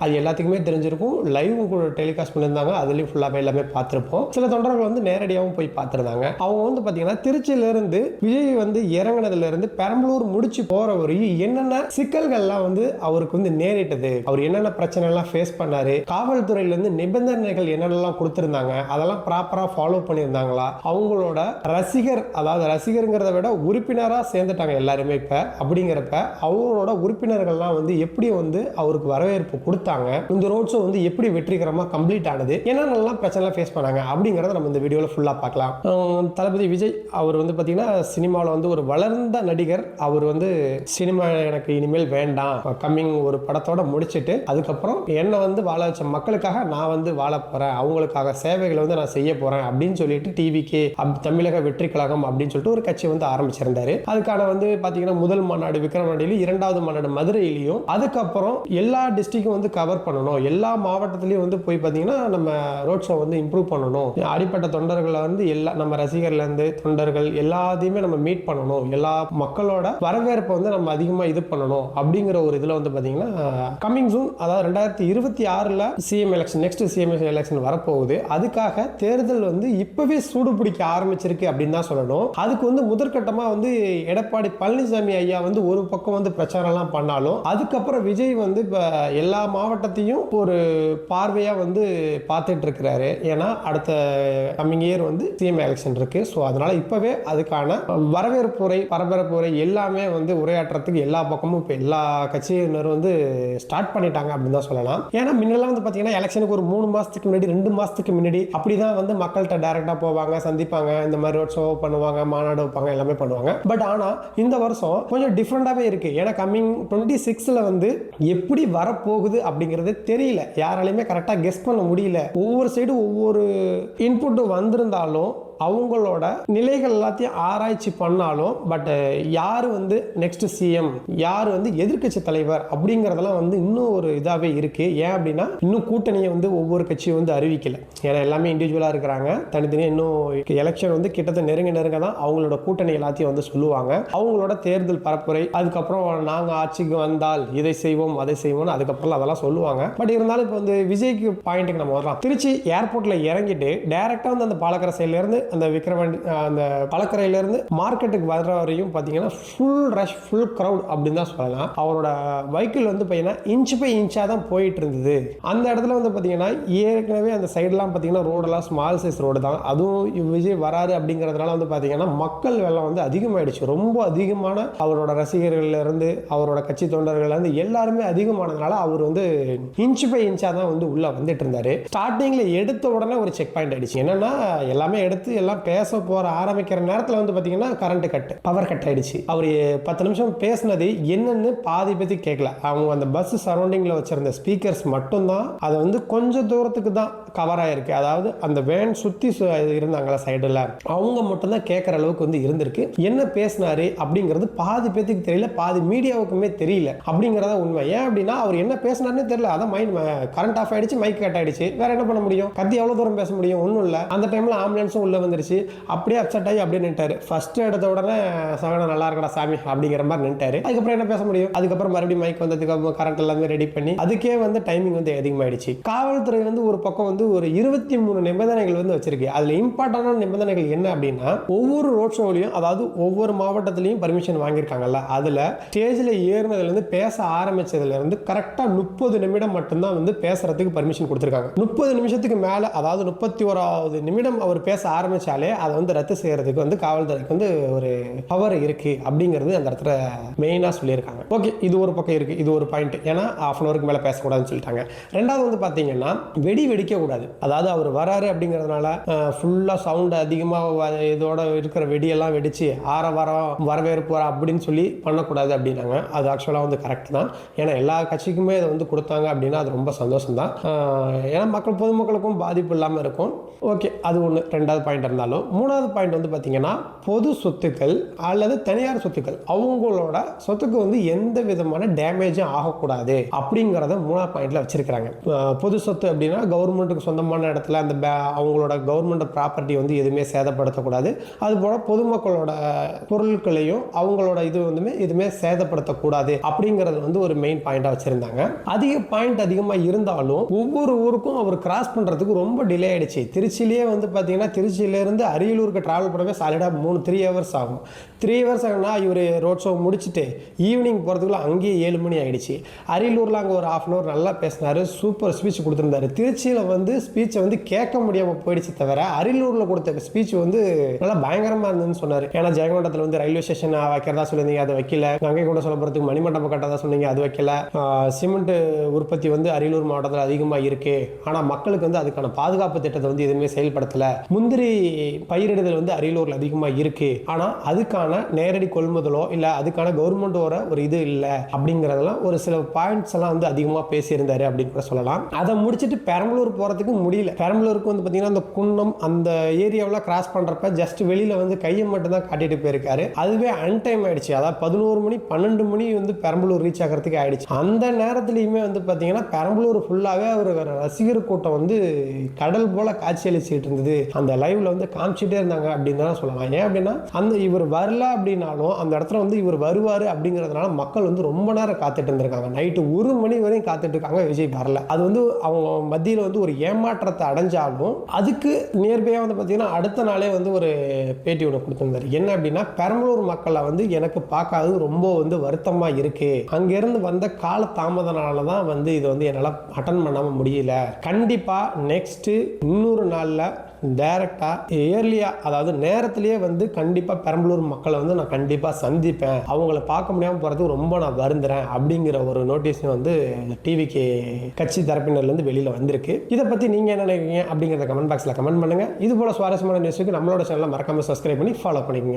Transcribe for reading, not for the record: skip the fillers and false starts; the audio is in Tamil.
அது எல்லாத்துக்குமே தெரிஞ்சிருக்கும். லைவும் கூட டெலிகாஸ்ட் பண்ணியிருந்தாங்க. அதுலேயும் ஃபுல்லாகவே எல்லாமே பார்த்துருப்போம். சில தொண்டர்கள் வந்து நேரடியாகவும் போய் பார்த்துருந்தாங்க. அவங்க வந்து பார்த்தீங்கன்னா திருச்சியிலேருந்து விஜய் வந்து இறங்கினதுலேருந்து பெரம்பலூர் முடிச்சு போகிற வரையும் என்னென்ன சிக்கல்கள்லாம் வந்து அவருக்கு வந்து நேரிட்டது, அவர் என்னென்ன பிரச்சனைலாம் ஃபேஸ் பண்ணாரு, காவல்துறையிலேருந்து நிபந்தனைகள் என்னென்னலாம் கொடுத்துருந்தாங்க, அதெல்லாம் ப்ராப்பராக ஃபாலோ பண்ணியிருந்தாங்களா, அவங்களோட ரசிகர், அதாவது ரசிகருங்கிறத விட உறுப்பினராக சேர்ந்துட்டாங்க எல்லாருமே இப்போ. அப்படிங்கிறப்ப அவங்களோட உறுப்பினர்கள்லாம் வந்து எப்படி வந்து அவருக்கு வரவேற்பு கொடுத்தாங்க, இந்த ரோட் ஷோ வந்து எப்படி வெற்றிகரமாக கம்ப்ளீட் ஆனது, என்னென்னலாம் பிரச்சனை ஃபேஸ் பண்ணாங்க அப்படிங்கிறத நம்ம இந்த வீடியோவில் ஃபுல்லாக பார்க்கலாம். தளபதி விஜய் அவர் வந்து பார்த்தீங்கன்னா சினிமாவில் வந்து ஒரு வளர்ந்த நடிகர். அவர் வந்து சினிமா எனக்கு இனிமேல் வேண்டாம், கம்மிங் ஒரு படத்தோட முடிச்சுட்டு அதுக்கப்புறம் என்னை வந்து வாழ வச்ச மக்களுக்காக நான் வந்து வாழ போகிறேன், அவங்களுக்காக சேவைகளை வந்து நான் செய்ய போகிறேன் அப்படின்னு சொல்லிட்டு டிவிக்கு தமிழக வெற்றி கழகம் அப்படின்னு சொல்லிட்டு ஒரு கட்சி வந்து ஆரம்பிச்சிருந்தாரு. அதுக்கான வந்து பார்த்தீங்கன்னா முதல் மாநாடு விக்கிரவாண்டியிலும், இரண்டாவது மாநாடு மதுரையிலையும், அதுக்கப்புறம் எல்லா டிஸ்ட்ரிக்டும் வந்து கவர் பண்ணணும், எல்லா மாவட்டத்திலையும் வந்து போய் பார்த்தீங்கன்னா நம்ம ரோட் ஷோ வந்து இம்ப்ரூவ் பண்ணணும், அடிப்பட்ட தொண்டர்களை வந்து எல்லா நம்ம ரசிகர்லேருந்து தொண்டர்கள் எல்லாத்தையுமே நம்ம மீட் பண்ணணும், எல்லா மக்களோட வரவேற்பை வந்து நம்ம அதிகமாக இது பண்ணணும் அப்படிங்கிற ஒரு இதில் வந்து பார்த்தீங்கன்னா கம்மிங் சூன், அதாவது 2026 CM election, next CM election வரப்போகுது. அதுக்காக தேர்தல் வந்து இப்பவே சூடு பிடிக்க ஆரம்பிச்சிருக்கு அப்படின்னு தான் சொல்லணும். அதுக்கு வந்து முதற்கட்டமாக வந்து எடப்பாடி பழனிசாமி ஐயா வந்து ஒரு பக்கம் வந்து பிரச்சாரம்லாம் பண்ணாலும், அதுக்கப்புறம் விஜய் வந்து இப்போ எல்லா மாவட்டத்தையும் ஒரு பார்வையாக வந்து பார்த்துட்டு இருக்கிறாரு. ஏன்னா அடுத்த கம்மிங் இயர் வந்து சிஎம் எலெக்ஷன் இருக்கு. ஸோ அதனால இப்பவே அதுக்கான வரவேற்புரை, பரபரப்புரை எல்லாமே வந்து உரையாற்றுறதுக்கு எல்லா பக்கமும் இப்போ எல்லா கட்சியினரும் வந்து ஸ்டார்ட் பண்ணிட்டாங்க அப்படின்னு தான் சொல்லலாம். ஏன்னா முன்னெல்லாம் வந்து பார்த்தீங்கன்னா எலெக்ஷனுக்கு ஒரு 3 மாதத்துக்கு முன்னாடி, 2 மாதத்துக்கு முன்னாடி அப்படிதான் வந்து மக்கள்கிட்ட டைரக்டாக போவாங்க, சந்திப்பாங்க, இந்த மாதிரி ரோட் ஷோ பண்ணுவாங்க, மாநாடு வைப்பாங்க, எல்லாமே பண்ணுவாங்க. பட் ஆனால் இந்த வருஷம் கொஞ்சம் டிஃப்ரெண்டாகவே இருக்கு. ஏன்னா கம்மிங் 26ல் வந்து எப்படி வரப்போகுது அப்படிங்கிறது தெரியல, யாராலையுமே கரெக்டாக கெஸ் பண்ண முடியல. ஒவ்வொரு சைடும் ஒவ்வொரு இன்புட்டும் வந்திருந்தாலும் அவங்களோட நிலைகள் எல்லாத்தையும் ஆராய்ச்சி பண்ணாலும், பட் யார் வந்து நெக்ஸ்ட் சிஎம், யார் வந்து எதிர்கட்சி தலைவர் அப்படிங்கிறதெல்லாம் வந்து இன்னும் ஒரு இதாகவே இருக்கு. ஏன் அப்படின்னா இன்னும் கூட்டணியை வந்து ஒவ்வொரு கட்சியும் வந்து அறிவிக்கல. ஏன்னா எல்லாமே இண்டிவிஜுவலாக இருக்கிறாங்க, தனித்தனியாக. இன்னும் எலெக்ஷன் வந்து கிட்டத்தட்ட நெருங்க தான் அவங்களோட கூட்டணி எல்லாத்தையும் வந்து சொல்லுவாங்க. அவங்களோட தேர்தல் பரப்புரை, அதுக்கப்புறம் நாங்கள் ஆட்சிக்கு வந்தால் இதை செய்வோம் அதை செய்வோம்னு அதுக்கப்புறம் அதெல்லாம் சொல்லுவாங்க. பட் இருந்தாலும் இப்போ வந்து விஜய்க்கு பாயிண்ட்டுக்கு நம்ம வரலாம். திருச்சி ஏர்போர்ட்டில் இறங்கிட்டு டைரக்டாக வந்து அந்த பாலக்கரை சைட்லேருந்து அந்த விக்கிரவாண்டி அந்த பழக்கரையிலிருந்து மார்க்கெட்டுக்கு வர்ற வரையும் பார்த்தீங்கன்னா ஃபுல் ரஷ், ஃபுல் க்ரௌட் அப்படின்னு தான் சொல்லலாம். அவரோட வெஹிக்கிள் வந்து பார்த்தீங்கன்னா இன்ச் பை இன்ச்சாக தான் போயிட்டு இருந்தது. அந்த இடத்துல வந்து பார்த்தீங்கன்னா ஏற்கனவே அந்த சைடெலாம் பார்த்தீங்கன்னா ரோடெல்லாம் ஸ்மால் சைஸ் ரோடு தான். அதுவும் விஜய் வராரு அப்படிங்கிறதுனால வந்து பார்த்தீங்கன்னா மக்கள் வெள்ளம் வந்து அதிகமாகிடுச்சு. ரொம்ப அதிகமான அவரோட ரசிகர்கள்லேருந்து அவரோட கட்சி தொண்டர்கள்லேருந்து எல்லாருமே அதிகமானதுனால அவர் வந்து இன்ச் பை இன்ச்சாக தான் வந்து உள்ளே வந்துட்டு இருந்தார். ஸ்டார்டிங்கில் எடுத்த உடனே ஒரு செக் பாயிண்ட் ஆயிடுச்சு. என்னன்னா எல்லாமே எடுத்து எல்லாம் பேச போற ஆரம்பிக்கிற நேரத்தில் வந்து பார்த்தீங்கன்னா கரண்ட் கட், பவர் கட் ஆயிடுச்சு. அவர் 10 நிமிஷம் பேசினது என்னன்னு பாதி பற்றி கேட்கல. அவங்க அந்த பஸ் சரௌண்டிங்கில் வச்சிருந்த ஸ்பீக்கர்ஸ் மட்டும்தான் அதை வந்து கொஞ்சம் தூரத்துக்கு தான் கவர் ஆயிருக்கு. அதாவது அந்த வேன் சுற்றி இருந்தாங்களா சைடில், அவங்க மட்டும்தான் கேட்குற அளவுக்கு வந்து இருந்திருக்கு. என்ன பேசினாரு அப்படிங்கிறது பாதி பேத்துக்கு தெரியல, பாதி மீடியாவுக்குமே தெரியல அப்படிங்கிறத உண்மை. ஏன் அப்படின்னா அவர் என்ன பேசினாருன்னு தெரியல. அதான் மைண்ட் கரண்ட் ஆஃப் ஆயிடுச்சு, மைக் கட் ஆயிடுச்சு, வேற என்ன பண்ண முடியும், கத்தி எவ்வளோ தூரம் பேச முடியும், ஒன்றும் இல்லை. அந்த டைமில் ஆம்புலன்ஸும் உள்ள வந்துருச்சு. அப்படியே அப்செட் ஆகி அப்படியே நின்ட்டாரு. ஃபர்ஸ்ட் எடுத்த உடனே சகன நல்லா இருக்கடா சாமி அப்படிங்கிற மாதிரி நின்ட்டாரு. அதுக்கப்புறம் என்ன பேச முடியும், அதுக்கப்புறம் மறுபடியும் மைக் வந்ததுக்கு கரண்ட் எல்லாமே ரெடி பண்ணி அதுக்கே வந்து டைமிங் வந்து அதிகமாயிடுச்சு. காவல்துறை வந்து ஒரு பக்கம் வந்து ஒரு 23 நிபந்தனைகள் வந்து வச்சிருக்கு. அதுல இம்பார்ட்டன்டான நிபந்தனைகள் என்ன அப்படின்னா, ஒவ்வொரு ரோட் ஷோலையும், அதாவது ஒவ்வொரு மாவட்டத்திலையும் பர்மிஷன் வாங்கியிருக்காங்கல்ல, அதுல ஸ்டேஜ்ல ஏறினதுல இருந்து பேச ஆரம்பிச்சதுல இருந்து கரெக்டா 30 நிமிடம் மட்டும்தான் வந்து பேசுறதுக்கு பர்மிஷன் கொடுத்திருக்காங்க. 30 நிமிஷத்துக்கு மேல, அதாவது 31வது நிமிடம் அவர் பேச ஆரம்பிச்சாலே அதை வந்து ரத்து செய்யறதுக்கு வந்து காவல்துறைக்கு வந்து ஒரு பவர் இருக்கு அப்படிங்கிறது அந்த இடத்துல மெயினாக சொல்லியிருக்காங்க. ஓகே, இது ஒரு பக்கம் இருக்கு, இது ஒரு பாயிண்ட். ஏன்னா ½ ஹவருக்கு மேலே பேசக்கூடாதுன்னு சொல்லிட்டாங்க. ரெண்டாவது வந்து பார்த்தீங்கன்னா வெடி வெடிக்க கூடாது. அதாவது அவர் வராரு அப்படிங்கிறதுனால ஃபுல்லாக சவுண்ட் அதிகமாக இதோட இருக்கிற வெடியெல்லாம் வெடிச்சு வரவேற்பு அப்படின்னு சொல்லி பண்ணக்கூடாது அப்படின்னாங்க. அது ஆக்சுவலாக வந்து கரெக்ட் தான். ஏன்னா எல்லா கட்சிக்குமே அதை வந்து கொடுத்தாங்க அப்படின்னா அது ரொம்ப சந்தோஷம் தான். ஏன்னா பொதுமக்களுக்கும் பாதிப்பு இல்லாமல் இருக்கும். ஓகே, அது ஒன்று ரெண்டாவது பாயிண்ட். இருந்தாலும் 3வது பாயிண்ட் வந்து பார்த்தீங்கன்னா பொது சொத்துக்கள் அல்லது தனியார் சொத்துக்கள் அவங்களோட சொத்துக்கு வந்து எந்த விதமான டேமேஜும் ஆகக்கூடாது அப்படிங்கிறத 3வது பாயிண்ட்ல வச்சிருக்கிறாங்க. பொது சொத்து அப்படின்னா கவர்மெண்ட்டுக்கு சொந்தமான இடத்துல அந்த அவங்களோட கவர்மெண்ட் ப்ராப்பர்ட்டி வந்து எதுவுமே சேதப்படுத்தக்கூடாது. அதுபோல் பொதுமக்களோட பொருட்களையும் அவங்களோட இது வந்து எதுவுமே சேதப்படுத்தக்கூடாது அப்படிங்கிறது வந்து ஒரு மெயின் பாயிண்டாக வச்சிருந்தாங்க. அதிகமாக இருந்தாலும் ஒவ்வொரு ஊருக்கும் அவர் கிராஸ் பண்ணுறதுக்கு ரொம்ப டிலே ஆயிடுச்சு. திருச்சியிலே வந்து பார்த்தீங்கன்னா திருச்சியிலேருந்து அரியலூருக்கு ட்ராவல் பண்ணவே சாலிடாக 3 ஹவர்ஸ் ஆகும். 3 ஹவர்ஸ் ஆகுனா இவர் ரோட் ஷோ முடிச்சுட்டு ஈவினிங் போகிறதுக்குள்ள அங்கேயே 7 மணி ஆகிடுச்சு. அரியலூரில் அங்கே ஒரு 1/2 hour நல்லா பேசினார், சூப்பர் ஸ்பீச் கொடுத்துருந்தாரு. திருச்சியில் வந்து ஸ்பீச்சை வந்து கேட்க முடியாமல் போயிடுச்சு தவிர அரியலூரில் கொடுத்த ஸ்பீச் வந்து நல்லா பயங்கரமாக இருந்ததுன்னு சொன்னார். ஏன்னா ஜெயங்கொண்டத்தில் வந்து ரயில்வே ஸ்டேஷன் வைக்கிறதா சொல்லியிருந்தீங்க, அதை வைக்கல. கங்கை கொண்ட சோழபுரத்துக்கு மணிமண்டபம் கட்டதா சொன்னீங்க, அது வைக்கல. சிமெண்ட் உற்பத்தி வந்து அரியலூர் மாவட்டத்தில் அதிகமாக இருக்கு, ஆனால் மக்களுக்கு வந்து அதுக்கான பாதுகாப்பு திட்டத்தை வந்து எதுவுமே செயல்படுத்தலை. முந்திரி பயிரிடுதல் வந்து அரியலூரில் அதிகமாக இருக்கு, ஆனால் அதுக்கான நேரடி கொள்முதலோ இல்லை அதுக்கான கவர்மெண்டோட ஒரு இது இல்லை அப்படிங்கிறதெல்லாம் ஒரு சில பாயிண்ட்ஸ் எல்லாம் வந்து அதிகமாக பேசியிருந்தாரு அப்படின்னு கூட சொல்லலாம். அதை முடிச்சுட்டு பெரம்பலூர் போகிறதுக்கு முடியல. பெரம்பலூருக்கு வந்து பார்த்தீங்கன்னா அந்த குன்னம் அந்த ஏரியாவில் கிராஸ் பண்ணுறப்ப ஜஸ்ட் வெளியில் வந்து கையை மட்டும் தான் காட்டிட்டு போயிருக்காரு. அதுவே அன்டைம் ஆயிடுச்சு. அதாவது 11 மணி 12 மணி வந்து பெரம்பலூர் ரீச் ஆகிறதுக்கு ஆயிடுச்சு. அந்த நேரத்துலையுமே வந்து பார்த்தீங்கன்னா பெரம்பலூர் ஃபுல்லாகவே ஒரு ரசிகர் கூட்டம் வந்து கடல் போல காட்சியளிச்சுட்டு இருந்தது. அந்த லைவ்ல வந்து காமிச்சிட்டே இருந்தாங்க அப்படின்னு தான் சொல்லலாம். ஏன் அப்படின்னா அந்த இவர் வரல அப்படின்னாலும் அந்த இடத்துல வந்து இவர் வருவார் அப்படிங்கிறதுனால மக்கள் வந்து ரொம்ப நேரம் காத்துட்டு இருந்திருக்காங்க. நைட்டு 1 மணி வரையும் காத்துட்டு இருக்காங்க, விஜய் வரல. அது வந்து அவங்க மத்தியில் வந்து ஒரு ஏமாற்றத்தை அடைஞ்சாலும் அதுக்கு நியர்பையாக வந்து பார்த்தீங்கன்னா அடுத்த நாளே வந்து ஒரு பேட்டி ஒன்று கொடுத்துருந்தாரு. என்ன அப்படின்னா பெரம்பலூர் மக்களை வந்து எனக்கு பார்க்காது ரொம்ப வந்து வருத்தமாக இருக்கு, அங்கேருந்து வந்த கால தாமதனால தான் வந்து இது வந்து என்னால் அட்டன் பண்ணாமல் முடியல. கண்டிப்பாக நெக்ஸ்ட்டு 200 நாளில் டைரக்டாக ஏர்லியாக அதாவது நேரத்திலேயே வந்து கண்டிப்பாக பெரம்பலூர் மக்களை வந்து நான் கண்டிப்பாக சந்திப்பேன், அவங்கள பார்க்க முடியாமல் போகிறதுக்கு ரொம்ப நான் வருந்துறேன் அப்படிங்கிற ஒரு நோட்டீஸ் வந்து டிவிக்கு கட்சி தரப்பினர்லேருந்து வெளியில் வந்திருக்கு. இதை பற்றி நீங்கள் என்ன நினைக்கிறீங்க அப்படிங்கிறத கமெண்ட் பாக்ஸில் கமெண்ட் பண்ணுங்கள். இது போல் சுவாரஸ்யமான நியூஸுக்கு நம்மளோட சேனலை மறக்காமல் சப்ஸ்கிரைப் பண்ணி ஃபாலோ பண்ணிக்கோங்க.